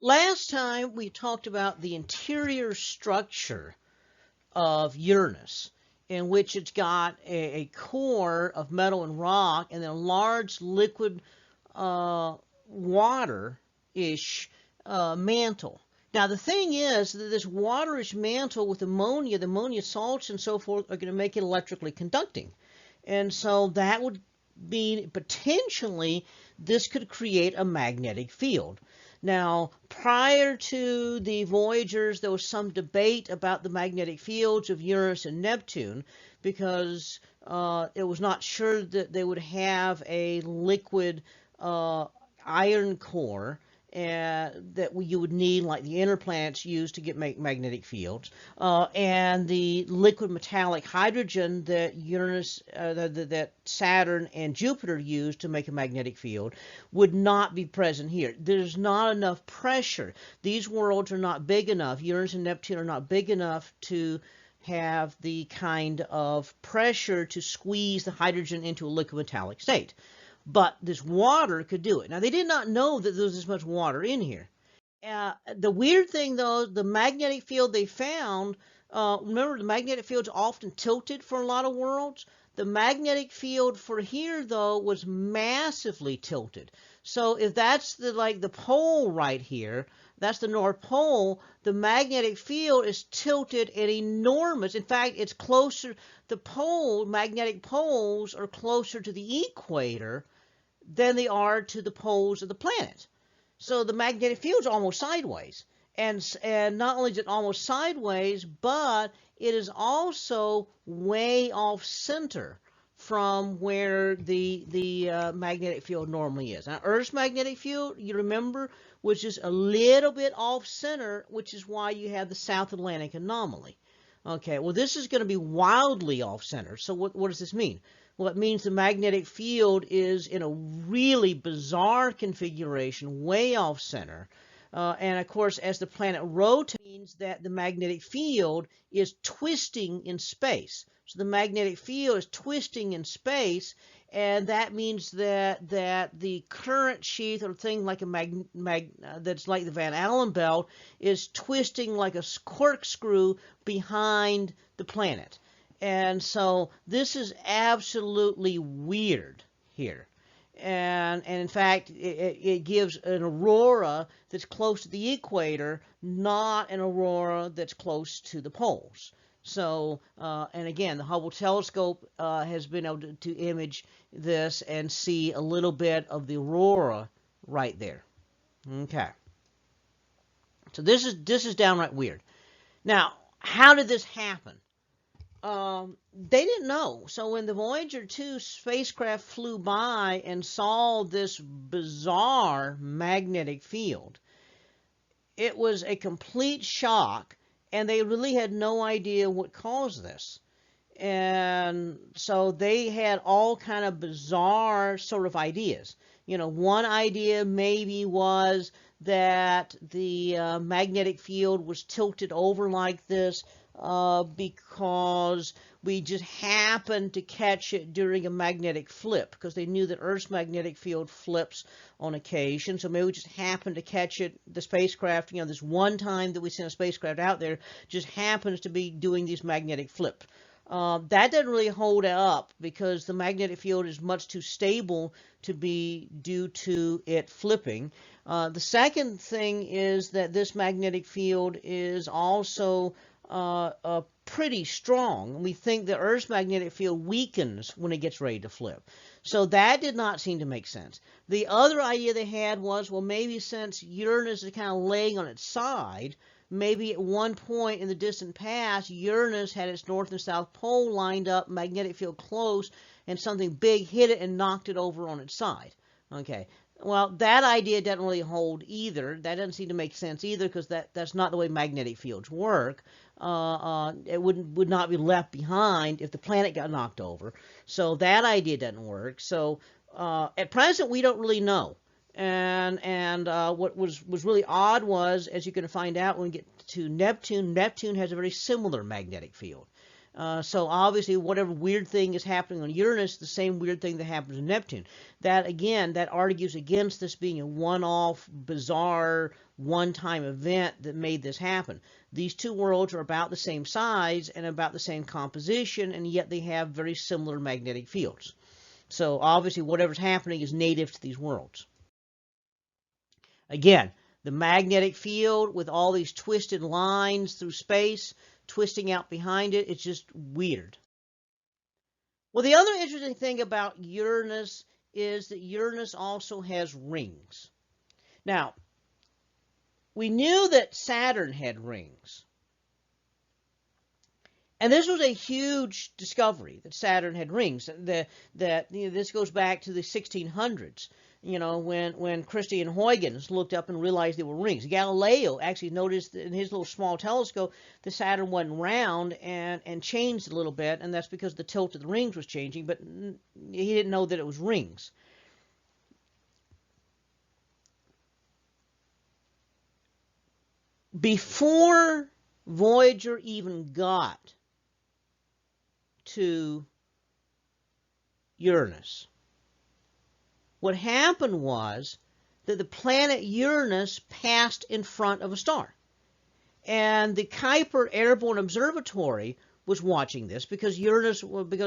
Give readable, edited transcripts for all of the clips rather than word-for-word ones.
Last time we talked about the interior structure of Uranus, in which it's got a core of metal and rock and then a large liquid water-ish mantle. Now the thing is that this waterish mantle with ammonia, the ammonia salts and so forth, are going to make it electrically conducting. And so that would mean potentially this could create a magnetic field. Now, prior to the Voyagers, there was some debate about the magnetic fields of Uranus and Neptune because it was not sure that they would have a liquid iron core that you would need, like the inner planets use to make magnetic fields, and the liquid metallic hydrogen that Uranus, that Saturn and Jupiter use to make a magnetic field would not be present here. There's not enough pressure. These worlds are not big enough. Uranus and Neptune are not big enough to have the kind of pressure to squeeze the hydrogen into a liquid metallic state. But this water could do it. Now, they did not know that there was this much water in here. The weird thing, though, the magnetic field they found, remember the magnetic field's often tilted for a lot of worlds? The magnetic field for here, though, was massively tilted. So if that's the pole right here, that's the North Pole, the magnetic field is tilted and enormous. In fact, it's closer, magnetic poles are closer to the equator than they are to the poles of the planet. So the magnetic field's almost sideways. And not only is it almost sideways, but it is also way off center from where the magnetic field normally is. Now, Earth's magnetic field, you remember, was just a little bit off center, which is why you have the South Atlantic anomaly. Okay, well, this is going to be wildly off center. So what does this mean? Well, it means the magnetic field is in a really bizarre configuration, way off center. And of course, as the planet rotates, it means that the magnetic field is twisting in space. So the magnetic field is twisting in space, and that means that the current sheath, or thing like that's like the Van Allen belt, is twisting like a corkscrew behind the planet. And so this is absolutely weird here. And in fact, it gives an aurora that's close to the equator, not an aurora that's close to the poles. So, and again, the Hubble telescope has been able to image this and see a little bit of the aurora right there. Okay. So this is downright weird. Now, how did this happen? They didn't know. So when the Voyager 2 spacecraft flew by and saw this bizarre magnetic field, it was a complete shock, and they really had no idea what caused this. And so they had all kind of bizarre sort of ideas. You know, one idea maybe was that the magnetic field was tilted over like this because we just happened to catch it during a magnetic flip, because they knew that Earth's magnetic field flips on occasion. So maybe we just happened to catch it, the spacecraft, this one time that we sent a spacecraft out there just happens to be doing these magnetic flips. That doesn't really hold up because the magnetic field is much too stable to be due to it flipping. The second thing is that this magnetic field is also pretty strong. We think the Earth's magnetic field weakens when it gets ready to flip. So that did not seem to make sense. The other idea they had was, well, maybe since Uranus is kind of laying on its side, maybe at one point in the distant past, Uranus had its north and south pole lined up, magnetic field close, and something big hit it and knocked it over on its side. Okay. Well, that idea doesn't really hold either. That doesn't seem to make sense either, because that's not the way magnetic fields work. It would not be left behind if the planet got knocked over. So that idea doesn't work. So at present, we don't really know. And what was really odd was, as you're going to find out when we get to Neptune, Neptune has a very similar magnetic field. So obviously, whatever weird thing is happening on Uranus, the same weird thing that happens on Neptune. That again, that argues against this being a one-off, bizarre, one-time event that made this happen. These two worlds are about the same size and about the same composition, and yet they have very similar magnetic fields. So obviously, whatever's happening is native to these worlds. Again, the magnetic field with all these twisted lines through space, twisting out behind it, it's just weird. Well, the other interesting thing about Uranus is that Uranus also has rings. Now, we knew that Saturn had rings. And this was a huge discovery, that Saturn had rings. This goes back to the 1600s. When Christian Huygens looked up and realized there were rings. Galileo actually noticed in his little small telescope that Saturn wasn't round and changed a little bit, and that's because the tilt of the rings was changing, but he didn't know that it was rings. Before Voyager even got to Uranus, what happened was that the planet Uranus passed in front of a star. And the Kuiper Airborne Observatory was watching this because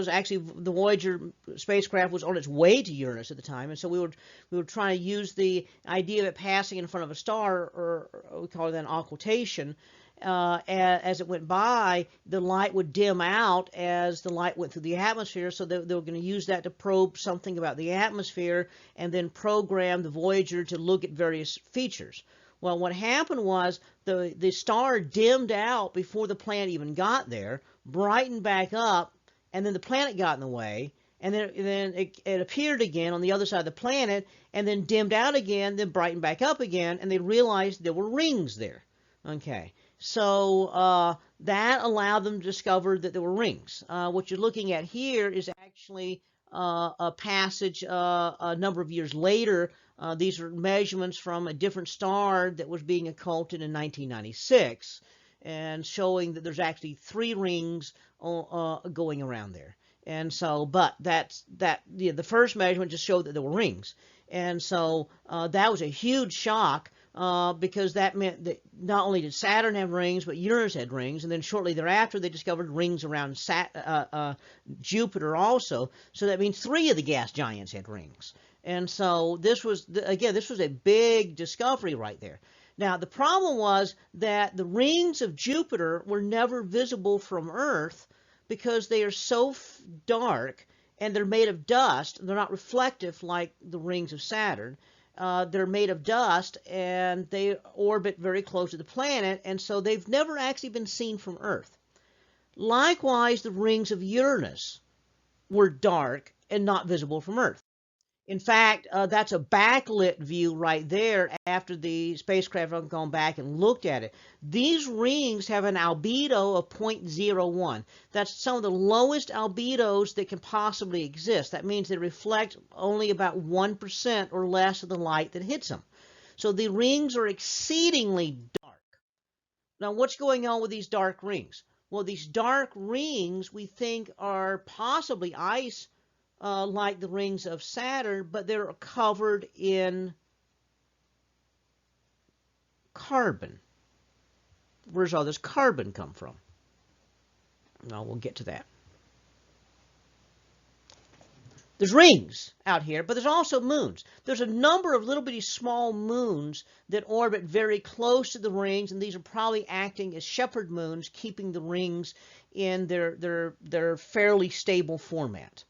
actually the Voyager spacecraft was on its way to Uranus at the time, and so we were trying to use the idea of it passing in front of a star, or we call it an occultation. As it went by, the light would dim out as the light went through the atmosphere, so they were going to use that to probe something about the atmosphere and then program the Voyager to look at various features. Well, what happened was the star dimmed out before the planet even got there, brightened back up, and then the planet got in the way, and then it appeared again on the other side of the planet, and then dimmed out again, then brightened back up again, and they realized there were rings there. Okay. So that allowed them to discover that there were rings. What you're looking at here is actually a passage a number of years later. These are measurements from a different star that was being occulted in 1996, and showing that there's actually 3 rings going around there. And so, but the first measurement just showed that there were rings. And so that was a huge shock. Because that meant that not only did Saturn have rings, but Uranus had rings, and then shortly thereafter they discovered rings around Jupiter also. So that means 3 of the gas giants had rings. And so this was a big discovery right there. Now the problem was that the rings of Jupiter were never visible from Earth because they are so dark and they're made of dust. They're not reflective like the rings of Saturn. They're made of dust, and they orbit very close to the planet, and so they've never actually been seen from Earth. Likewise, the rings of Uranus were dark and not visible from Earth. In fact, that's a backlit view right there after the spacecraft have gone back and looked at it. These rings have an albedo of 0.01. That's some of the lowest albedos that can possibly exist. That means they reflect only about 1% or less of the light that hits them. So the rings are exceedingly dark. Now, what's going on with these dark rings? Well, these dark rings we think are possibly ice, like the rings of Saturn, but they're covered in carbon. Where's all this carbon come from? Well, we'll get to that. There's rings out here, but there's also moons. There's a number of little bitty small moons that orbit very close to the rings, and these are probably acting as shepherd moons, keeping the rings in their fairly stable format.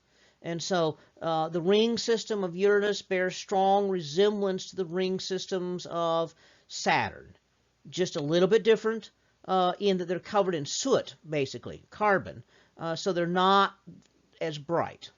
And so the ring system of Uranus bears strong resemblance to the ring systems of Saturn. Just a little bit different in that they're covered in soot, basically, carbon. So they're not as bright.